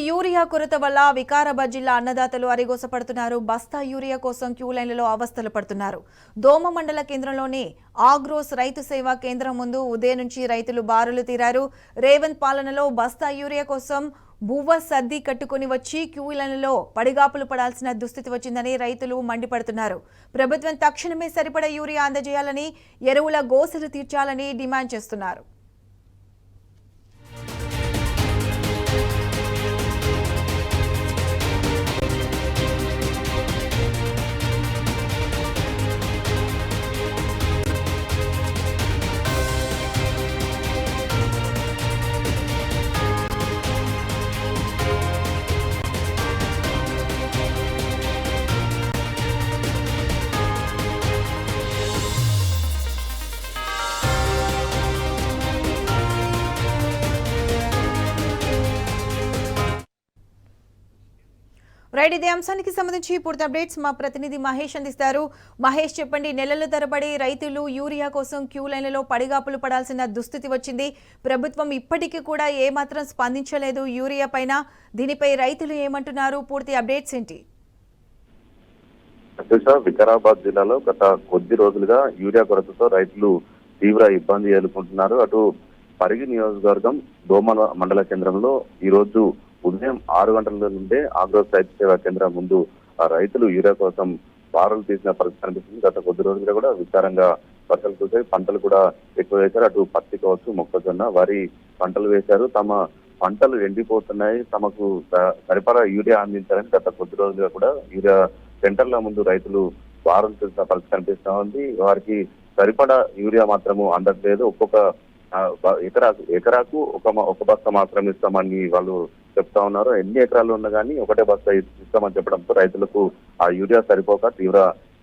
Urea కొరత వల్ల వికారాబాద్ జిల్లా అన్నదాతలు అరిగోసపడుతున్నారు. బస్తా యూరియా కోసం క్యూ లైన్లలో అవస్థలు పడుతున్నారు. దోమ మండల కేంద్రంలోని ఆగ్రోస్ రైతు సేవా కేంద్రం ముందు ఉదయం నుంచి రైతులు బారులు తీరారు. రేవంత్ పాలనలో బస్తా యూరియా కోసం బువ్వ సర్ది కట్టుకుని వచ్చి క్యూ లైన్లలో పడిగాపులు పడాల్సిన దుస్థితి వచ్చిందని రైతులు మండిపడుతున్నారు. ప్రభుత్వం తక్షణమే సరిపడా యూరియా అందజేయాలని, ఎరువుల గోసెలు తీర్చాలని డిమాండ్ చేస్తున్నారు. రైట్, ఇదే అంశానికి సంబంధించి పూర్తి అప్డేట్స్ మా ప్రతినిధి మహేష్ అందిస్తారు. మహేష్, చెప్పండి. నెలల తరబడి రైతులు యూరియా కోసం క్యూ లైన్లలో పడిగాపులు పడాల్సిన దుస్థితి వచ్చింది. ప్రభుత్వం ఇప్పటికీ కూడా ఏమాత్రం స్పందించలేదు యూరియా పైన. దీనిపై రైతులు ఏమంటున్నారు? పూర్తి అప్డేట్స్ ఏంటి? వికారాబాద్ జిల్లాలో గత కొద్ది రోజులుగా యూరియా కొరతతో రైతులు తీవ్ర ఇబ్బంది ఎదుర్కొంటున్నారు. అటు పరిగి నియోజకవర్గం దోమ మండల కేంద్రంలో ఈ రోజు ఉదయం 6 గంటల నుండే ఆగ్రోస్ రైతు సేవా కేంద్రం ముందు రైతులు యూరియా కోసం బారులు తీసిన పరిస్థితి కనిపిస్తుంది. గత కొద్ది రోజులుగా కూడా విస్తారంగా వర్షాలు కురిశాయి. పంటలు కూడా ఎక్కువ వేశారు. అటు పత్తి కావచ్చు, మొక్కజొన్న, వరి పంటలు వేశారు. తమ పంటలు ఎండిపోతున్నాయి, తమకు సరిపడా యూరియా అందించాలని గత కొద్ది రోజులుగా కూడా యూరియా సెంటర్ల ముందు రైతులు బారులు తీసిన పరిస్థితి కనిపిస్తా ఉంది. వారికి సరిపడా యూరియా మాత్రము అందట్లేదు. ఒక్కొక్క ఎకరాకు ఒక బస్తా మాత్రం ఇస్తామని వాళ్ళు చెప్తా ఉన్నారు. ఎన్ని ఎకరాలు ఉన్నా కానీ ఒకటే బస్తా ఇస్తామని చెప్పడంతో రైతులకు ఆ యూరియా సరిపోక తీవ్ర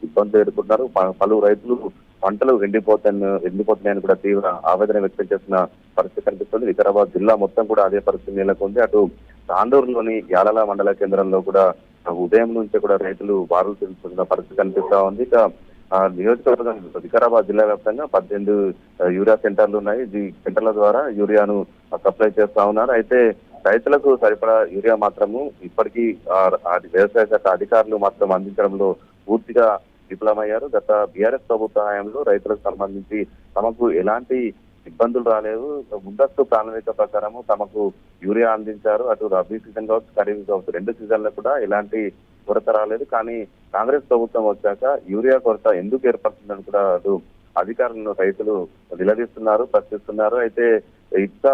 ఇబ్బందులు ఎదుర్కొంటున్నారు. పలు రైతులు పంటలు ఎండిపోతున్నాయని కూడా తీవ్ర ఆవేదన వ్యక్తం చేసిన పరిస్థితి కనిపిస్తుంది. వికారాబాద్ జిల్లా మొత్తం కూడా అదే పరిస్థితి నెలకొంది. అటు తాండూరులోని యాలల మండల కేంద్రంలో కూడా ఉదయం నుంచే కూడా రైతులు బారులు తీరుతున్న పరిస్థితి కనిపిస్తా ఉంది. ఇక నియోజకవర్గం వికారాబాద్ జిల్లా వ్యాప్తంగా 18 యూరియా సెంటర్లు ఉన్నాయి. ఈ సెంటర్ల ద్వారా యూరియాను సప్లై చేస్తా ఉన్నారు. అయితే రైతులకు సరిపడా యూరియా మాత్రము ఇప్పటికీ వ్యవసాయ శాఖ అధికారులు మాత్రం అందించడంలో పూర్తిగా విఫలమయ్యారు. గత బీఆర్ఎస్ ప్రభుత్వ హయాంలో రైతులకు సంబంధించి తమకు ఎలాంటి ఇబ్బందులు రాలేదు. ముందస్తు ప్రణాళిక ప్రకారము తమకు యూరియా అందించారు. అటు రబీ సీజన్ కావచ్చు, ఖరీఫ్ కావచ్చు, 2 సీజన్లో కూడా ఎలాంటి కొరత రాలేదు. కానీ కాంగ్రెస్ ప్రభుత్వం వచ్చాక యూరియా కొరత ఎందుకు ఏర్పడుతుందని కూడా అటు అధికారులను రైతులు నిలదీస్తున్నారు, ప్రశ్నిస్తున్నారు. అయితే ఇంత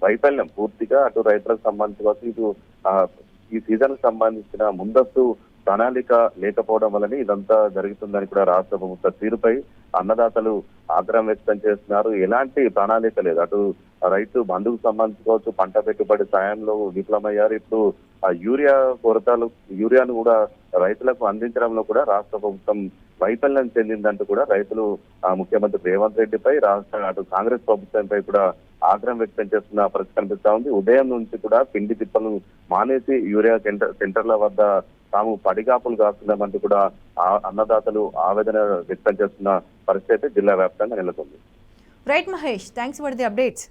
వైఫల్యం పూర్తిగా అటు రైతులకు సంబంధించి ఇటు ఈ సీజన్ కు సంబంధించిన ముందస్తు ప్రణాళిక లేకపోవడం వల్లనే ఇదంతా జరుగుతుందని కూడా రాష్ట్ర ప్రభుత్వ తీరుపై అన్నదాతలు ఆగ్రహం వ్యక్తం చేస్తున్నారు. ఎలాంటి ప్రణాళిక లేదు. అటు రైతు బంధుకు సంబంధించుకోవచ్చు, పంట పెట్టుబడి సాయంలో విఫలమయ్యారు. ఇప్పుడు ఆ యూరియాను కూడా రైతులకు అందించడంలో కూడా రాష్ట్ర ప్రభుత్వం వైఫల్యం చెందిందంటూ కూడా రైతులు ముఖ్యమంత్రి రేవంత్ రెడ్డిపై అటు కాంగ్రెస్ ప్రభుత్వంపై కూడా ఆగ్రహం వ్యక్తం చేస్తున్న పరిస్థితి కనిపిస్తా ఉంది. ఉదయం నుంచి కూడా పిండి తిప్పలు మానేసి యూరియా సెంటర్ల వద్ద తాము పడిగాపులు కాస్తున్నామంటూ కూడా అన్నదాతలు ఆవేదన వ్యక్తం చేస్తున్న పరిస్థితి జిల్లా వ్యాప్తంగా నెలకొంది. Right Mahesh, thanks for the updates.